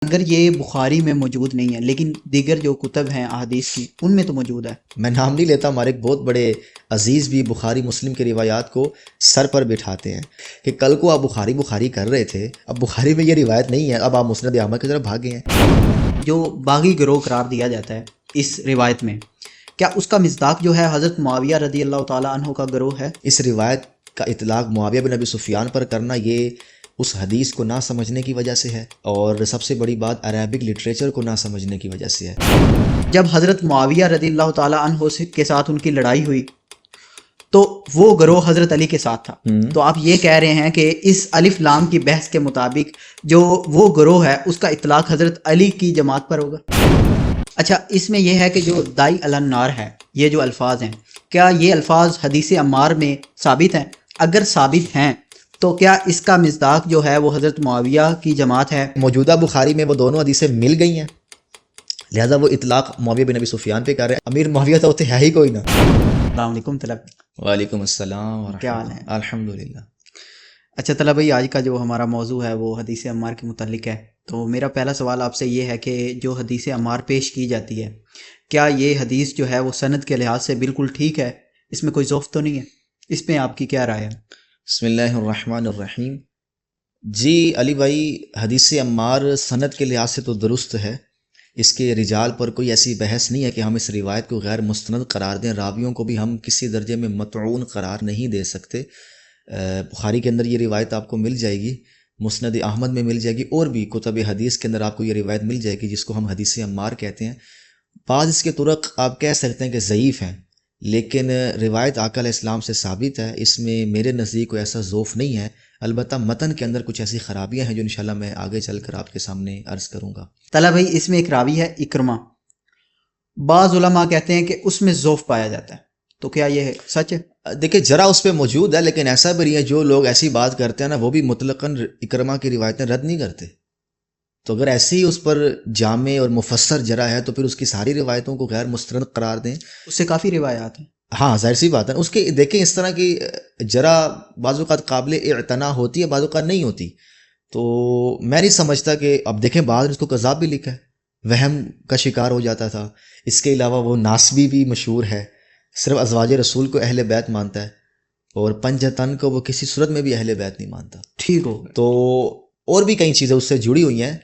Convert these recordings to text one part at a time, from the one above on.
اگر یہ بخاری میں موجود نہیں ہے لیکن دیگر جو کتب ہیں احادیث کی ان میں تو موجود ہے۔ میں نام نہیں لیتا، ہمارے ایک بہت بڑے عزیز بھی بخاری مسلم کی روایات کو سر پر بٹھاتے ہیں کہ کل کو آپ بخاری کر رہے تھے، اب بخاری میں یہ روایت نہیں ہے، اب آپ مسند احمد کی طرف بھاگے ہیں۔ جو باغی گروہ قرار دیا جاتا ہے اس روایت میں، کیا اس کا مصداق جو ہے حضرت معاویہ رضی اللہ تعالیٰ عنہ کا گروہ ہے؟ اس روایت کا اطلاق معاویہ بن ابی سفیان پر کرنا یہ اس حدیث کو نہ سمجھنے کی وجہ سے ہے، اور سب سے بڑی بات عربک لٹریچر کو نہ سمجھنے کی وجہ سے ہے۔ جب حضرت معاویہ رضی اللہ تعالیٰ عنہ کے ساتھ ان کی لڑائی ہوئی تو وہ گروہ حضرت علی کے ساتھ تھا، تو آپ یہ کہہ رہے ہیں کہ اس الف لام کی بحث کے مطابق جو وہ گروہ ہے اس کا اطلاق حضرت علی کی جماعت پر ہوگا۔ اچھا، اس میں یہ ہے کہ جو دائی علی النار ہے، یہ جو الفاظ ہیں، کیا یہ الفاظ حدیث عمار میں ثابت ہیں؟ اگر ثابت ہیں تو کیا اس کا مصداق جو ہے وہ حضرت معاویہ کی جماعت ہے؟ موجودہ بخاری میں وہ دونوں حدیثیں مل گئی ہیں، لہذا وہ اطلاق معاویہ بن ابی سفیان پہ کر رہے ہیں۔ امیر معاویہ تو ہوتے ہے ہی کوئی نہ۔ السلام علیکم طلب۔ وعلیکم السلام ورحمۃ کیا حال ہے؟ اللہ۔ الحمدللہ۔ اچھا طلب بھائی، آج کا جو ہمارا موضوع ہے وہ حدیث عمار کے متعلق ہے، تو میرا پہلا سوال آپ سے یہ ہے کہ جو حدیث عمار پیش کی جاتی ہے، کیا یہ حدیث جو ہے وہ سند کے لحاظ سے بالکل ٹھیک ہے؟ اس میں کوئی ضعف تو نہیں ہے؟ اس میں آپ کی کیا رائے ہے؟ بسم اللہ الرحمن الرحیم۔ جی علی بھائی، حدیث عمار سند کے لحاظ سے تو درست ہے، اس کے رجال پر کوئی ایسی بحث نہیں ہے کہ ہم اس روایت کو غیر مستند قرار دیں، راویوں کو بھی ہم کسی درجے میں مطعون قرار نہیں دے سکتے۔ بخاری کے اندر یہ روایت آپ کو مل جائے گی، مسند احمد میں مل جائے گی، اور بھی کتب حدیث کے اندر آپ کو یہ روایت مل جائے گی جس کو ہم حدیث عمار کہتے ہیں۔ بعض اس کے طرق آپ کہہ سکتے ہیں کہ ضعیف ہیں، لیکن روایت آقا علیہ السلام سے ثابت ہے، اس میں میرے نزدیک کوئی ایسا ضعف نہیں ہے، البتہ متن کے اندر کچھ ایسی خرابیاں ہیں جو انشاءاللہ میں آگے چل کر آپ کے سامنے عرض کروں گا۔ طلب بھائی، اس میں ایک راوی ہے اکرمہ، بعض علماء کہتے ہیں کہ اس میں ضعف پایا جاتا ہے، تو کیا یہ سچ ہے؟ دیکھیں ذرا اس پہ موجود ہے، لیکن ایسا بھی نہیں ہے جو لوگ ایسی بات کرتے ہیں نا وہ بھی مطلقاً اکرمہ کی روایتیں رد نہیں کرتے، تو اگر ایسی ہی اس پر جامع اور مفسر جرا ہے تو پھر اس کی ساری روایتوں کو غیر مستند قرار دیں۔ اس سے کافی روایات ہیں۔ ہاں ظاہر سی بات ہے، اس کے دیکھیں اس طرح کی جرا بعض اوقات قابل اعتنا ہوتی ہے، بعض اوقات نہیں ہوتی، تو میں نہیں سمجھتا کہ اب دیکھیں بعض نے اس کو کذاب بھی لکھا ہے، وہم کا شکار ہو جاتا تھا، اس کے علاوہ وہ ناسبی بھی مشہور ہے، صرف ازواج رسول کو اہل بیت مانتا ہے، اور پنجتن کو وہ کسی صورت میں بھی اہل بیت نہیں مانتا، ٹھیک ہو گیا۔ تو اور بھی کئی چیزیں اس سے جڑی ہوئی ہیں،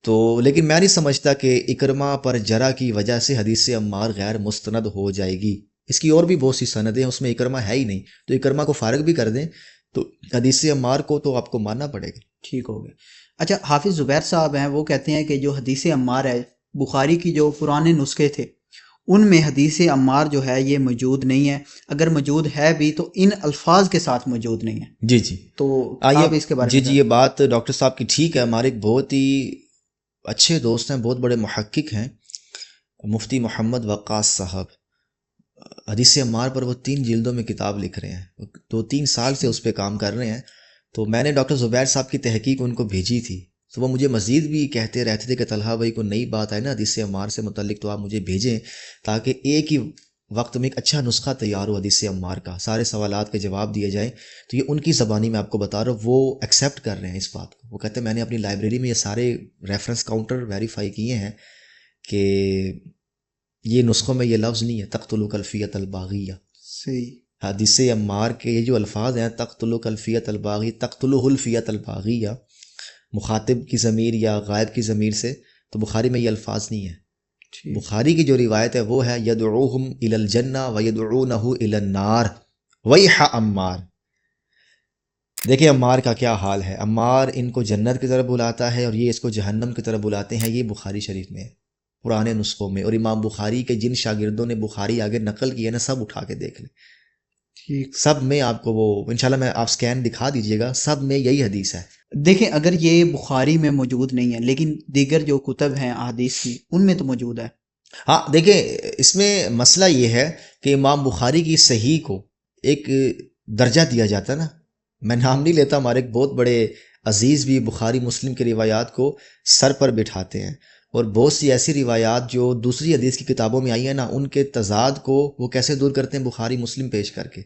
تو لیکن میں نہیں سمجھتا کہ اکرمہ پر جرا کی وجہ سے حدیث عمار غیر مستند ہو جائے گی، اس کی اور بھی بہت سی سندیں، اس میں اکرمہ ہے ہی نہیں، تو اکرمہ کو فارغ بھی کر دیں تو حدیث عمار کو تو آپ کو ماننا پڑے گا۔ ٹھیک ہو گیا۔ اچھا، حافظ زبیر صاحب ہیں، وہ کہتے ہیں کہ جو حدیث عمار ہے، بخاری کی جو پرانے نسخے تھے ان میں حدیث عمار جو ہے یہ موجود نہیں ہے، اگر موجود ہے بھی تو ان الفاظ کے ساتھ موجود نہیں ہے۔ جی جی، تو آئیے آپ اس کے بارے جی میں جی، یہ بات ڈاکٹر صاحب کی ٹھیک ہے، ہمارے ایک بہت ہی اچھے دوست ہیں، بہت بڑے محقق ہیں، مفتی محمد وقاص صاحب، حدیث عمار پر وہ 3 جلدوں میں کتاب لکھ رہے ہیں، 2-3 سال سے اس پہ کام کر رہے ہیں، تو میں نے ڈاکٹر زبیر صاحب کی تحقیق ان کو بھیجی تھی، تو وہ مجھے مزید بھی کہتے رہتے تھے کہ طلحہ بھائی کو نئی بات آئے نا حدیث عمار سے متعلق تو آپ مجھے بھیجیں، تاکہ ایک ہی وقت میں ایک اچھا نسخہ تیار ہو حدیث عمار کا، سارے سوالات کے جواب دیے جائیں، تو یہ ان کی زبانی میں آپ کو بتا رہا ہوں، وہ ایکسیپٹ کر رہے ہیں اس بات کو، وہ کہتے ہیں میں نے اپنی لائبریری میں یہ سارے ریفرنس کاؤنٹر ویریفائی کیے ہیں کہ یہ نسخوں میں یہ لفظ نہیں ہے تقتلک الفیۃ الباغیہ، صحیح۔ حدیث عمار کے یہ جو الفاظ ہیں تقتلک الفیۃ الباغی، تقتلہ الفیۃ الباغیہ، مخاطب کی ضمیر یا غائب کی ضمیر سے، تو بخاری میں یہ الفاظ نہیں ہیں۔ بخاری کی جو روایت ہے وہ ہے یدعوہم الی الجنہ ویدعونہ الی النار ویح عمار۔ دیکھیں عمار کا کیا حال ہے، عمار ان کو جنت کی طرف بلاتا ہے اور یہ اس کو جہنم کی طرف بلاتے ہیں، یہ بخاری شریف میں ہے، پرانے نسخوں میں، اور امام بخاری کے جن شاگردوں نے بخاری آگے نقل کی ہے نا، سب اٹھا کے دیکھ لیں، ٹھیک۔ سب میں آپ کو وہ انشاءاللہ میں آپ سکین دکھا دیجئے گا، سب میں یہی حدیث ہے۔ دیکھیں، اگر یہ بخاری میں موجود نہیں ہے لیکن دیگر جو کتب ہیں احادیث کی ان میں تو موجود ہے۔ ہاں دیکھیں، اس میں مسئلہ یہ ہے کہ امام بخاری کی صحیح کو ایک درجہ دیا جاتا ہے نا، میں نام نہیں لیتا، ہمارے ایک بہت بڑے عزیز بھی بخاری مسلم کی روایات کو سر پر بٹھاتے ہیں، اور بہت سی ایسی روایات جو دوسری حدیث کی کتابوں میں آئی ہیں نا، ان کے تضاد کو وہ کیسے دور کرتے ہیں، بخاری مسلم پیش کر کے،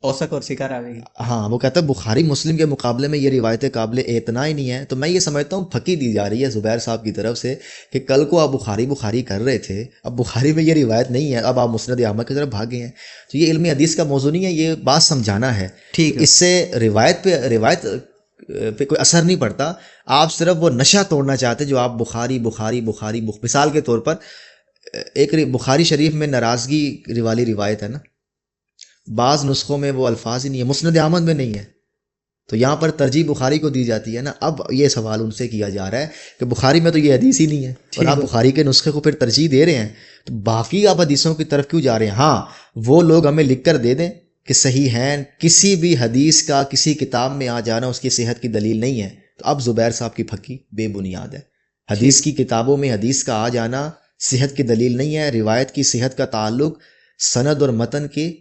اوسق اور سکر آ گئی. ہاں وہ کہتا ہے بخاری مسلم کے مقابلے میں یہ روایتیں قابل اعتنا ہی نہیں ہے. تو میں یہ سمجھتا ہوں پھکی دی جا رہی ہے زبیر صاحب کی طرف سے کہ کل کو آپ بخاری کر رہے تھے، اب بخاری میں یہ روایت نہیں ہے، اب آپ مسند احمد کی طرف بھاگے ہیں. تو یہ علم حدیث کا موضوع نہیں ہے، یہ بات سمجھانا ہے. ٹھیک ہے. اس سے روایت پہ کوئی اثر نہیں پڑتا. آپ صرف وہ نشہ توڑنا چاہتے جو آپ بخاری مثال کے طور پر ایک بخاری شریف میں ناراضگی والی روایت ہے نا، بعض نسخوں میں وہ الفاظ ہی نہیں ہے، مسند احمد میں نہیں ہے، تو یہاں پر ترجیح بخاری کو دی جاتی ہے نا. اب یہ سوال ان سے کیا جا رہا ہے کہ بخاری میں تو یہ حدیث ہی نہیں ہے اور آپ بخاری کے نسخے کو پھر ترجیح دے رہے ہیں، تو باقی آپ حدیثوں کی طرف کیوں جا رہے ہیں؟ ہاں وہ لوگ ہمیں لکھ کر دے دیں کہ صحیح ہیں، کسی بھی حدیث کا کسی کتاب میں آ جانا اس کی صحت کی دلیل نہیں ہے. تو اب زبیر صاحب کی پھکی بے بنیاد ہے. حدیث کی کتابوں میں حدیث کا آ جانا صحت کی دلیل نہیں ہے. روایت کی صحت کا تعلق سند اور متن کے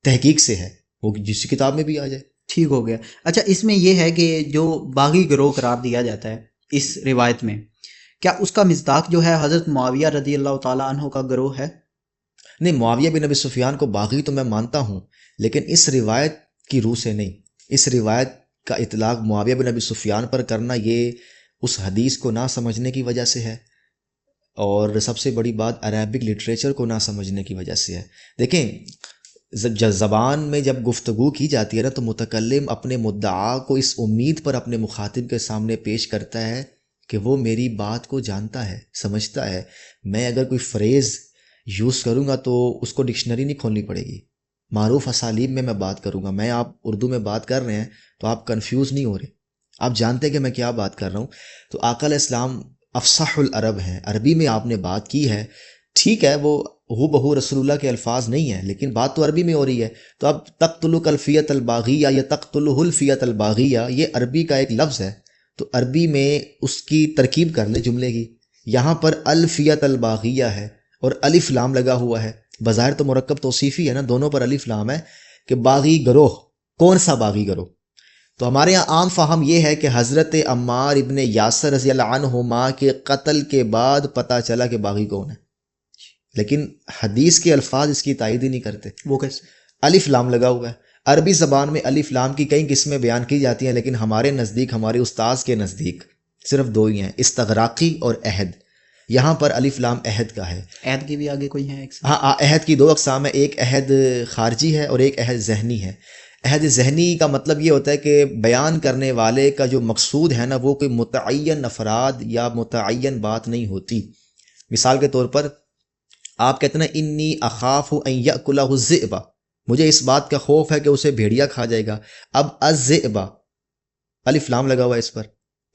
تحقیق سے ہے، وہ جس کتاب میں بھی آ جائے. ٹھیک ہو گیا. اچھا اس میں یہ ہے کہ جو باغی گروہ قرار دیا جاتا ہے اس روایت میں، کیا اس کا مصداق جو ہے حضرت معاویہ رضی اللہ تعالیٰ عنہ کا گروہ ہے؟ نہیں، معاویہ بن ابی سفیان کو باغی تو میں مانتا ہوں، لیکن اس روایت کی روح سے نہیں. اس روایت کا اطلاق معاویہ بن ابی سفیان پر کرنا یہ اس حدیث کو نہ سمجھنے کی وجہ سے ہے، اور سب سے بڑی بات عربک لٹریچر کو نہ سمجھنے کی وجہ سے ہے. دیکھیں زبان میں جب گفتگو کی جاتی ہے نا تو متکلم اپنے مدعا کو اس امید پر اپنے مخاطب کے سامنے پیش کرتا ہے کہ وہ میری بات کو جانتا ہے، سمجھتا ہے. میں اگر کوئی فریز یوز کروں گا تو اس کو ڈکشنری نہیں کھولنی پڑے گی، معروف اسالیب میں بات کروں گا. میں آپ اردو میں بات کر رہے ہیں تو آپ کنفیوز نہیں ہو رہے، آپ جانتے ہیں کہ میں کیا بات کر رہا ہوں. تو آقا علیہ السلام افصح العرب ہیں، عربی میں آپ نے بات کی ہے، ٹھیک ہے وہ بہو رسول اللہ کے الفاظ نہیں ہیں، لیکن بات تو عربی میں ہو رہی ہے. تو اب تقتلک الفیت الباغیہ یا تقتلہ الفیت الباغیہ یہ عربی کا ایک لفظ ہے، تو عربی میں اس کی ترکیب کر لیں جملے کی. یہاں پر الفیت الباغیہ ہے اور الف لام لگا ہوا ہے، بظاہر تو مرکب توصیفی ہے نا، دونوں پر الف لام ہے کہ باغی گروہ. کون سا باغی گروہ؟ تو ہمارے یہاں عام فہم یہ ہے کہ حضرت عمار ابن یاسر رضی اللہ عنہما کے قتل کے بعد پتہ چلا کہ باغی کون ہے، لیکن حدیث کے الفاظ اس کی تائید ہی نہیں کرتے. وہ کیسے؟ الف لام لگا ہوا ہے. عربی زبان میں الف لام کی کئی قسمیں بیان کی جاتی ہیں، لیکن ہمارے نزدیک، ہمارے استاذ کے نزدیک صرف دو ہی ہیں، استغراقی اور عہد. یہاں پر الف لام عہد کا ہے. عہد کی بھی آگے کوئی ہے؟ ہاں، عہد کی دو اقسام ہیں، ایک عہد خارجی ہے اور ایک عہد ذہنی ہے. عہد ذہنی کا مطلب یہ ہوتا ہے کہ بیان کرنے والے کا جو مقصود ہے نا وہ کوئی متعین افراد یا متعین بات نہیں ہوتی. مثال کے طور پر آپ کہتے ہیں انی اخاف ان یاکلہ الذئب، مجھے اس بات کا خوف ہے کہ اسے بھیڑیا کھا جائے گا. اب الذئب الف لام لگا ہوا ہے اس پر،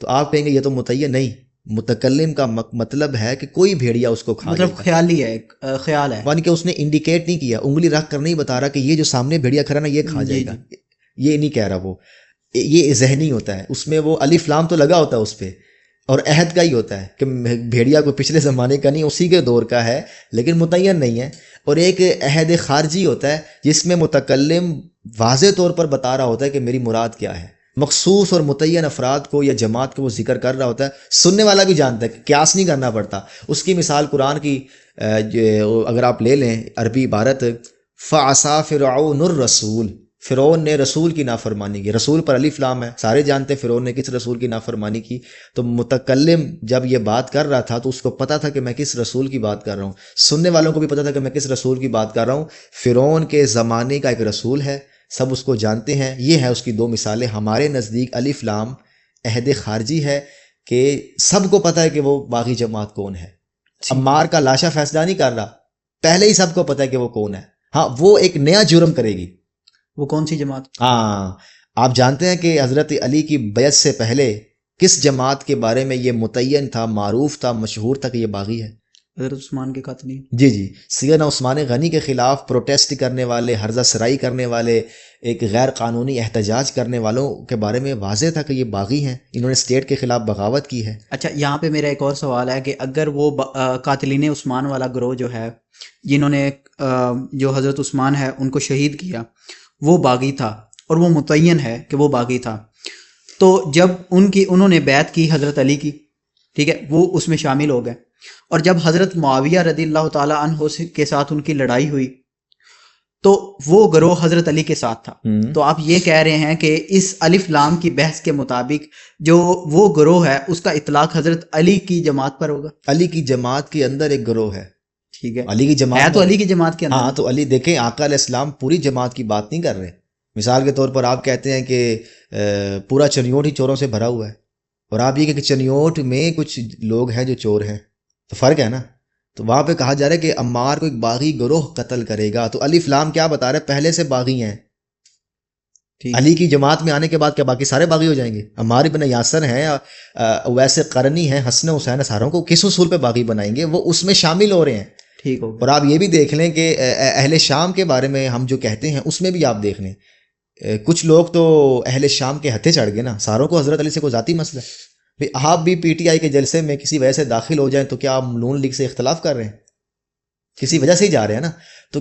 تو آپ کہیں گے یہ تو متعین نہیں، متکلم کا مطلب ہے کہ کوئی بھیڑیا اس کو کھا جائے گا. مطلب خیال ہی ہے، خیال ہے، یعنی کہ اس نے انڈیکیٹ نہیں کیا، انگلی رکھ کر نہیں بتا رہا کہ یہ جو سامنے بھیڑیا کھڑا نا یہ کھا جائے گا، یہ نہیں کہہ رہا. وہ یہ ذہنی ہوتا ہے، اس میں وہ الف لام تو لگا ہوتا ہے اس پہ، اور عہد کا ہی ہوتا ہے کہ بھیڑیا کو پچھلے زمانے کا نہیں، اسی کے دور کا ہے لیکن متعین نہیں ہے. اور ایک عہد خارجی ہوتا ہے جس میں متکلم واضح طور پر بتا رہا ہوتا ہے کہ میری مراد کیا ہے، مخصوص اور متعین افراد کو یا جماعت کو وہ ذکر کر رہا ہوتا ہے. سننے والا بھی جانتا ہے کہ قیاس نہیں کرنا پڑتا. اس کی مثال قرآن کی اگر آپ لے لیں عربی عبارت فعصا فرعون الرسول، فرعون نے رسول کی نافرمانی کی. رسول پر الف لام ہے، سارے جانتے ہیں فرعون نے کس رسول کی نافرمانی کی. تو متکلم جب یہ بات کر رہا تھا تو اس کو پتا تھا کہ میں کس رسول کی بات کر رہا ہوں، سننے والوں کو بھی پتا تھا کہ میں کس رسول کی بات کر رہا ہوں. فرعون کے زمانے کا ایک رسول ہے، سب اس کو جانتے ہیں. یہ ہے اس کی دو مثالیں. ہمارے نزدیک الف لام عہد خارجی ہے کہ سب کو پتا ہے کہ وہ باغی جماعت کون ہے. عمار کا لاشا فیصلہ نہیں کر رہا، پہلے ہی سب کو پتا ہے کہ وہ کون ہے. ہاں وہ ایک نیا جرم کرے گی. وہ کون سی جماعت؟ ہاں آپ جانتے ہیں کہ حضرت علی کی بیعت سے پہلے کس جماعت کے بارے میں یہ متعین تھا، معروف تھا، مشہور تھا کہ یہ باغی ہے؟ حضرت عثمان کے قاتلین. جی سیدنا عثمان غنی کے خلاف پروٹیسٹ کرنے والے، ہرزہ سرائی کرنے والے، ایک غیر قانونی احتجاج کرنے والوں کے بارے میں واضح تھا کہ یہ باغی ہیں، انہوں نے اسٹیٹ کے خلاف بغاوت کی ہے. اچھا یہاں پہ میرا ایک اور سوال ہے کہ اگر وہ قاتلین عثمان والا گروہ جو ہے جنہوں نے جو حضرت عثمان ہے ان کو شہید کیا وہ باغی تھا اور وہ متعین ہے کہ وہ باغی تھا، تو جب انہوں نے بیعت کی حضرت علی کی، ٹھیک ہے، وہ اس میں شامل ہو گئے، اور جب حضرت معاویہ رضی اللہ تعالیٰ عنہ کے ساتھ ان کی لڑائی ہوئی تو وہ گروہ حضرت علی کے ساتھ تھا. تو آپ یہ کہہ رہے ہیں کہ اس الف لام کی بحث کے مطابق جو وہ گروہ ہے اس کا اطلاق حضرت علی کی جماعت پر ہوگا. علی کی جماعت کے اندر ایک گروہ ہے. ٹھیک ہے, علی کی جماعت ہے تو علی کی جماعت کے اندر. ہاں, تو علی دیکھیں آقا علیہ السلام پوری جماعت کی بات نہیں کر رہے. مثال کے طور پر آپ کہتے ہیں کہ پورا چنیوٹ ہی چوروں سے بھرا ہوا ہے, اور آپ یہ کہ چنیوٹ میں کچھ لوگ ہیں جو چور ہیں, تو فرق ہے نا. تو وہاں پہ کہا جا رہا ہے کہ عمار کو ایک باغی گروہ قتل کرے گا. تو الف لام کیا بتا رہا ہے؟ پہلے سے باغی ہیں. علی کی جماعت میں آنے کے بعد کیا باقی سارے باغی ہو جائیں گے؟ عمار ابن یاسر ہیں, ویسے قرنی ہیں, حسن حسین, ساروں کو کس اصول پہ باغی بنائیں گے؟ وہ اس میں شامل ہو رہے ہیں. ٹھیک ہو. اور آپ یہ بھی دیکھ لیں کہ اہل شام کے بارے میں ہم جو کہتے ہیں اس میں بھی آپ دیکھ لیں, کچھ لوگ تو اہل شام کے ہتھے چڑھ گئے نا. ساروں کو حضرت علی سے کوئی ذاتی مسئلہ ہے؟ بھئی آپ بھی پی ٹی آئی کے جلسے میں کسی وجہ سے داخل ہو جائیں تو کیا آپ نون لیگ سے اختلاف کر رہے ہیں؟ کسی وجہ سے ہی جا رہے ہیں نا. تو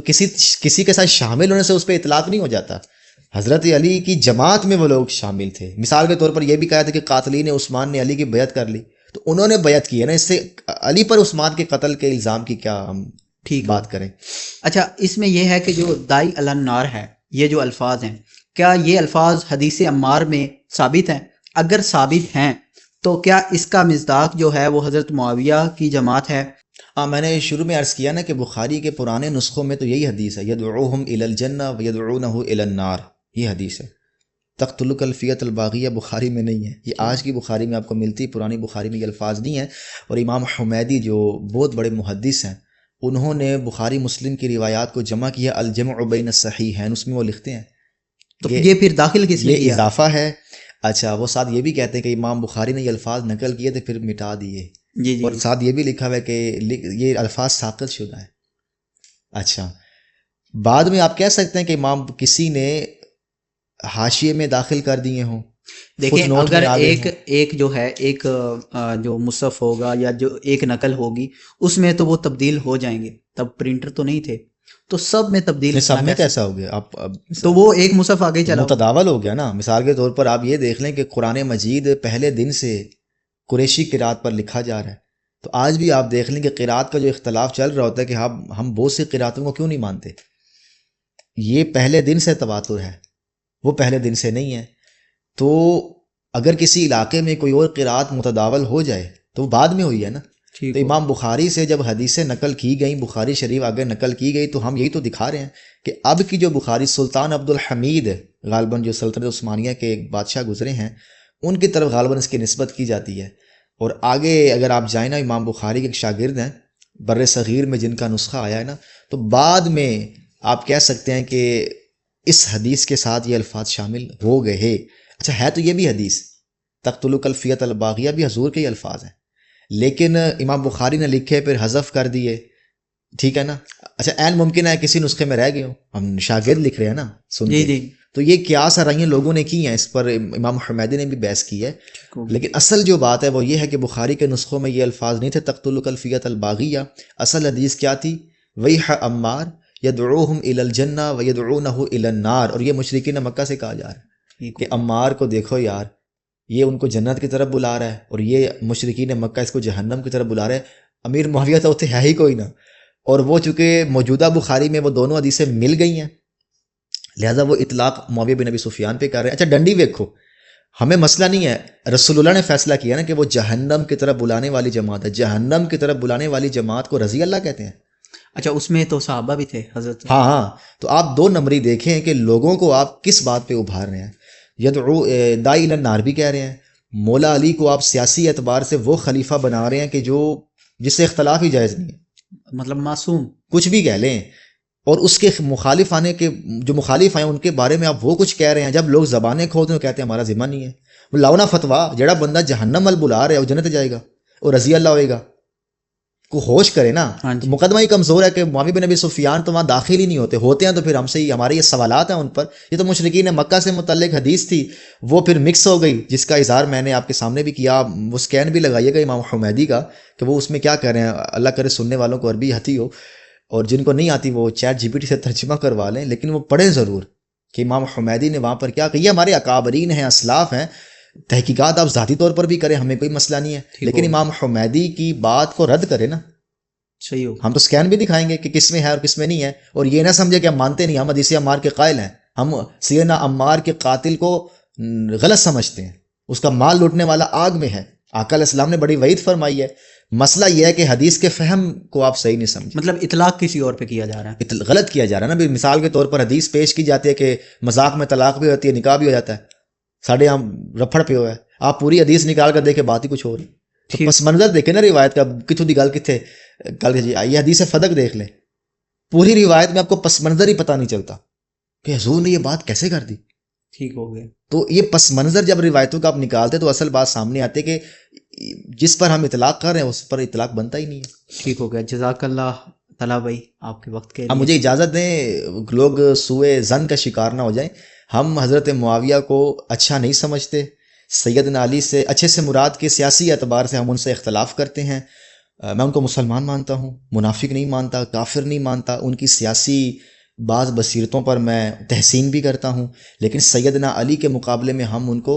کسی کے ساتھ شامل ہونے سے اس پہ اطلاق نہیں ہو جاتا. حضرت علی کی جماعت میں وہ لوگ شامل تھے. مثال کے طور پر یہ بھی کہا تھا کہ قاتلین عثمان نے علی کی بیعت کر لی, تو انہوں نے بیعت کی ہے نا. اس سے علی پر عثمان کے قتل کے الزام کی کیا ہم بات کریں؟ اچھا, اس میں یہ ہے کہ جو دائی علی النار ہے, یہ جو الفاظ ہیں, کیا یہ الفاظ حدیث عمار میں ثابت ہیں؟ اگر ثابت ہیں تو کیا اس کا مصداق جو ہے وہ حضرت معاویہ کی جماعت ہے؟ ہاں, میں نے شروع میں عرض کیا نا کہ بخاری کے پرانے نسخوں میں تو یہی حدیث ہے, یدعوہم الی الجنہ ویدعونہ الی النار. یہ حدیث ہے. تقتلک الفیۃ الباغیہ بخاری میں نہیں ہے. یہ آج کی بخاری میں آپ کو ملتی, پرانی بخاری میں یہ الفاظ نہیں ہیں. اور امام حمیدی جو بہت بڑے محدث ہیں, انہوں نے بخاری مسلم کی روایات کو جمع کیا الجمع بین الصحیحین, اس میں وہ لکھتے ہیں. تو یہ پھر داخل کس نے یہ کیا؟ اضافہ ہے. اچھا, وہ ساتھ یہ بھی کہتے ہیں کہ امام بخاری نے یہ الفاظ نقل کیے تھے پھر مٹا دیے. جی. اور ساتھ یہ بھی لکھا ہوا ہے کہ یہ الفاظ ساقط شدہ ہیں. اچھا, بعد میں آپ کہہ سکتے ہیں کہ امام کسی نے حاشیے میں داخل کر دیے ہوں. دیکھیں, اگر ایک جو ہے ایک جو مصحف ہوگا یا جو ایک نقل ہوگی اس میں تو وہ تبدیل ہو جائیں گے. تب پرنٹر تو نہیں تھے, تو سب میں تبدیل. سب میں کیسا ہو گیا؟ آپ تو وہ ایک مصحف آگے چلا, متداول ہو گیا نا. مثال کے طور پر آپ یہ دیکھ لیں کہ قرآن مجید پہلے دن سے قریشی قرات پر لکھا جا رہا ہے. تو آج بھی آپ دیکھ لیں کہ قرات کا جو اختلاف چل رہا ہوتا ہے کہ ہم بہت سی قراتوں کو کیوں نہیں مانتے, یہ پہلے دن سے تواتر ہے, وہ پہلے دن سے نہیں ہے. تو اگر کسی علاقے میں کوئی اور قرات متداول ہو جائے تو وہ بعد میں ہوئی ہے نا. تو امام بخاری سے جب حدیثیں نقل کی گئیں, بخاری شریف آگے نقل کی گئی, تو ہم یہی تو دکھا رہے ہیں کہ اب کی جو بخاری, سلطان عبد الحمید غالباً جو سلطنت عثمانیہ کے ایک بادشاہ گزرے ہیں, ان کی طرف غالباً اس کی نسبت کی جاتی ہے. اور آگے اگر آپ جائیں نا, امام بخاری کے ایک شاگرد ہیں بر صغیر میں جن کا نسخہ آیا ہے نا, تو بعد میں آپ کہہ سکتے ہیں کہ اس حدیث کے ساتھ یہ الفاظ شامل ہو گئے. اچھا, ہے تو یہ بھی حدیث تقتلک الفیۃ الباغیہ بھی حضور کے ہی الفاظ ہیں, لیکن امام بخاری نے لکھے پھر حذف کر دیے. ٹھیک ہے نا. اچھا, عین ممکن ہے کسی نسخے میں رہ گئے ہوں, ہم شاگرد لکھ رہے ہیں نا سن کے. تو یہ کیا سرائیاں لوگوں نے کی ہیں, اس پر امام حمیدی نے بھی بحث کی ہے. لیکن اصل جو بات ہے وہ یہ ہے کہ بخاری کے نسخوں میں یہ الفاظ نہیں تھے تقتلک الفیۃ الباغیہ. اصل حدیث کیا تھی؟ ویح عمار یدعوہم الی الجنہ ویدعونہ الی النار. اور یہ مشرکین مکہ سے کہا جا رہا ہے کہ عمار کو دیکھو یار, یہ ان کو جنت کی طرف بلا رہا ہے, اور یہ مشرکین مکہ اس کو جہنم کی طرف بلا رہے ہیں. امیر معاویہ تو ہے ہی کوئی نہ, اور وہ چونکہ موجودہ بخاری میں وہ دونوں حدیثیں مل گئی ہیں, لہٰذا وہ اطلاق معاویہ بن ابی سفیان پہ کر رہے ہیں. اچھا, ڈنڈی دیکھو, ہمیں مسئلہ نہیں ہے, رسول اللہ نے فیصلہ کیا نا کہ وہ جہنم کی طرف بلانے والی جماعت ہے. جہنم کی طرف بلانے والی جماعت کو رضی اللہ کہتے ہیں. اچھا, اس میں تو صحابہ بھی تھے حضرت. ہاں, تو آپ دو نمبری دیکھیں کہ لوگوں کو آپ کس بات پہ ابھار رہے ہیں. یدعو دائی الی النار بھی کہہ رہے ہیں. مولا علی کو آپ سیاسی اعتبار سے وہ خلیفہ بنا رہے ہیں کہ جس سے اختلاف ہی جائز نہیں ہے, مطلب معصوم, کچھ بھی کہہ لیں. اور اس کے مخالف آنے کے جو مخالف آئے ان کے بارے میں آپ وہ کچھ کہہ رہے ہیں. جب لوگ زبانیں کھولتے ہیں کہتے ہیں ہمارا ذمہ نہیں ہے. لاؤنا فتوا, جڑا بندہ جہنم ال بلا رہا ہے وہ جنت جائے گا اور رضی اللہ ہوئے گا. کو ہوش کرے نا. مقدمہ ہی کمزور ہے کہ معاویہ بن ابی سفیان تو وہاں داخل ہی نہیں ہوتے ہیں تو پھر ہم سے ہمارے یہ سوالات ہیں ان پر. یہ تو مشرکین مکہ سے متعلق حدیث تھی, وہ پھر مکس ہو گئی, جس کا اظہار میں نے آپ کے سامنے بھی کیا. وہ سکین بھی لگائیے گا امام حمیدی کا کہ وہ اس میں کیا کہہ رہے ہیں. اللہ کرے سننے والوں کو عربی آتی ہو, اور جن کو نہیں آتی وہ چیٹ جی پی ٹی سے ترجمہ کروا لیں, لیکن وہ پڑھیں ضرور کہ امام حمیدی نے وہاں پر کیا کہ یہ ہمارے اکابرین ہیں, اسلاف ہیں. تحقیقات آپ ذاتی طور پر بھی کریں, ہمیں کوئی مسئلہ نہیں ہے, لیکن امام حمیدی کی بات کو رد کریں نا. صحیح ہو. ہم تو سکین بھی دکھائیں گے کہ کس میں ہے اور کس میں نہیں ہے. اور یہ نہ سمجھے کہ ہم مانتے نہیں, ہم حدیث عمار کے قائل ہیں, ہم سیدنا عمار کے قاتل کو غلط سمجھتے ہیں, اس کا مال لوٹنے والا آگ میں ہے. آقا علیہ السلام نے بڑی وعید فرمائی ہے. مسئلہ یہ ہے کہ حدیث کے فہم کو آپ صحیح نہیں سمجھیں, مطلب اطلاق کسی اور پہ کیا جا رہا ہے, غلط کیا جا رہا ہے نا. مثال کے طور پر حدیث پیش کی جاتی ہے کہ مذاق میں طلاق بھی ہوتی ہے, نکاح بھی ہو جاتا ہے. ساڑھے یہاں رفڑ پہ ہوا ہے, آپ پوری حدیث نکال کر دیکھیں بات ہی کچھ اور. پس منظر دیکھیں نا روایت کا, کتوں دی گل کتنے گل جی آئی. حدیث فدق دیکھ لیں, پوری روایت میں آپ کو پس منظر ہی پتہ نہیں چلتا کہ حضور نے یہ بات کیسے کر دی. ٹھیک ہو گیا. تو یہ پس منظر جب روایتوں کا آپ نکالتے تو اصل بات سامنے آتی ہے کہ جس پر ہم اطلاق کر رہے ہیں اس پر اطلاق بنتا ہی نہیں ہے. ٹھیک ہو گیا. جزاک اللہ طلحہ بھائی آپ کے وقت کے لیے. اب مجھے اجازت دیں, لوگ سوء ظن کا شکار نہ ہو جائیں. ہم حضرت معاویہ کو اچھا نہیں سمجھتے. سیدنا علی سے اچھے سے مراد کے سیاسی اعتبار سے ہم ان سے اختلاف کرتے ہیں. میں ان کو مسلمان مانتا ہوں, منافق نہیں مانتا, کافر نہیں مانتا. ان کی سیاسی بعض بصیرتوں پر میں تحسین بھی کرتا ہوں, لیکن سیدنا علی کے مقابلے میں ہم ان کو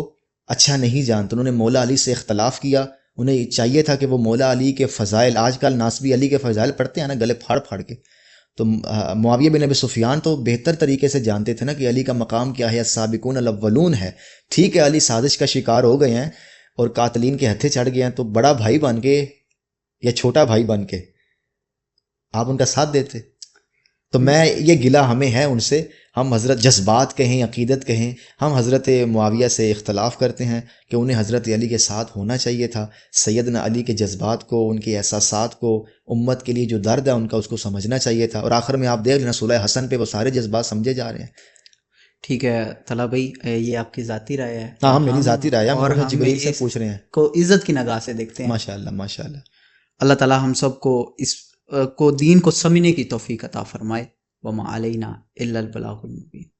اچھا نہیں جانتے. انہوں نے مولا علی سے اختلاف کیا. انہیں چاہیے تھا کہ وہ مولا علی کے فضائل, آج کل ناسبی علی کے فضائل پڑھتے ہیں نا گلے پھاڑ پھاڑ کے, تو معاویہ بن ابی سفیان تو بہتر طریقے سے جانتے تھے نا کہ علی کا مقام کیا ہے, السابقون الاولون ہے. ٹھیک ہے علی سازش کا شکار ہو گئے ہیں اور قاتلین کے ہتھے چڑھ گئے ہیں, تو بڑا بھائی بن کے یا چھوٹا بھائی بن کے آپ ان کا ساتھ دیتے. تو میں یہ گلہ ہمیں ہے ان سے. ہم حضرت جذبات کہیں, عقیدت کہیں, ہم حضرت معاویہ سے اختلاف کرتے ہیں کہ انہیں حضرت علی کے ساتھ ہونا چاہیے تھا. سیدنا علی کے جذبات کو, ان کے احساسات کو, امت کے لیے جو درد ہے ان کا, اس کو سمجھنا چاہیے تھا. اور آخر میں آپ دیکھ لینا صلح حسن پہ وہ سارے جذبات سمجھے جا رہے ہیں. ٹھیک ہے طلحہ بھائی, یہ آپ کی ذاتی رائے ہے. ہاں میری ذاتی رائے ہے, اور ہم ہم جبریل سے پوچھ رہے ہیں کو عزت کی نگاہ سے دیکھتے ہیں. ماشاءاللہ ماشاءاللہ. اللہ تعالی ہم سب کو اس کو دین کو سمجھنے کی توفیق عطا فرمائے. وما علینا الا البلاغ المبین.